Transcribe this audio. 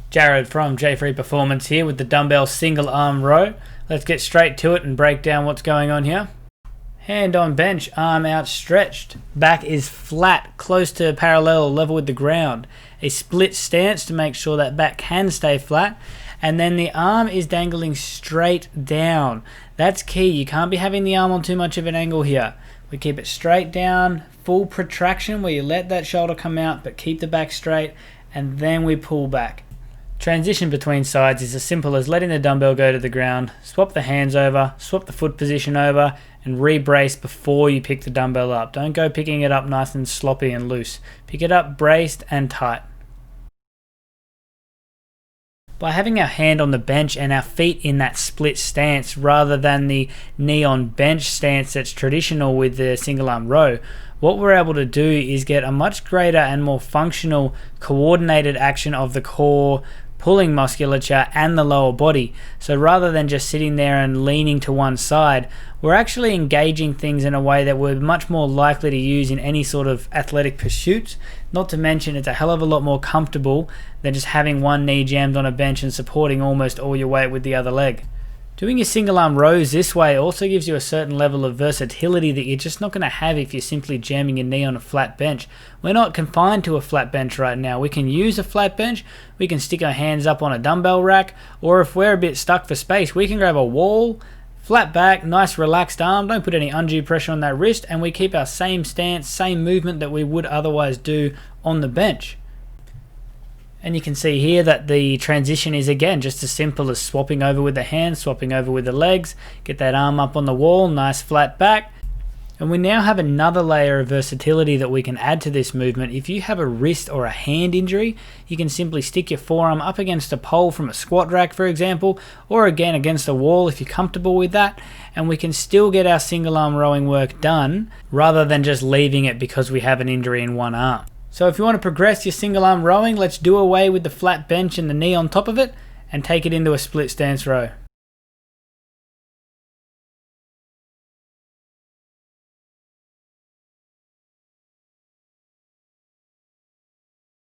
Jared from J3 Performance here with the dumbbell single arm row. Let's get straight to it and break down what's going on here. Hand on bench, arm outstretched. Back is flat, close to parallel level with the ground. A split stance to make sure that back can stay flat. And then the arm is dangling straight down. That's key. You can't be having the arm on too much of an angle here. We keep it straight down, full protraction where you let that shoulder come out but keep the back straight, and then we pull back. Transition between sides is as simple as letting the dumbbell go to the ground, swap the hands over, swap the foot position over, and re-brace before you pick the dumbbell up. Don't go picking it up nice and sloppy and loose. Pick it up braced and tight. By having our hand on the bench and our feet in that split stance rather than the knee on bench stance that's traditional with the single arm row, what we're able to do is get a much greater and more functional coordinated action of the core, pulling musculature and the lower body. So rather than just sitting there and leaning to one side, we're actually engaging things in a way that we're much more likely to use in any sort of athletic pursuits. Not to mention it's a hell of a lot more comfortable than just having one knee jammed on a bench and supporting almost all your weight with the other leg. Doing your single arm rows this way also gives you a certain level of versatility that you're just not going to have if you're simply jamming your knee on a flat bench. We're not confined to a flat bench right now. We can use a flat bench, we can stick our hands up on a dumbbell rack, or if we're a bit stuck for space, we can grab a wall, flat back, nice relaxed arm, don't put any undue pressure on that wrist, and we keep our same stance, same movement that we would otherwise do on the bench. And you can see here that the transition is again just as simple as swapping over with the hands, swapping over with the legs, get that arm up on the wall, nice flat back. And we now have another layer of versatility that we can add to this movement. If you have a wrist or a hand injury, you can simply stick your forearm up against a pole from a squat rack, for example, or again against a wall if you're comfortable with that, and we can still get our single arm rowing work done rather than just leaving it because we have an injury in one arm. So if you want to progress your single arm rowing, let's do away with the flat bench and the knee on top of it and take it into a split stance row.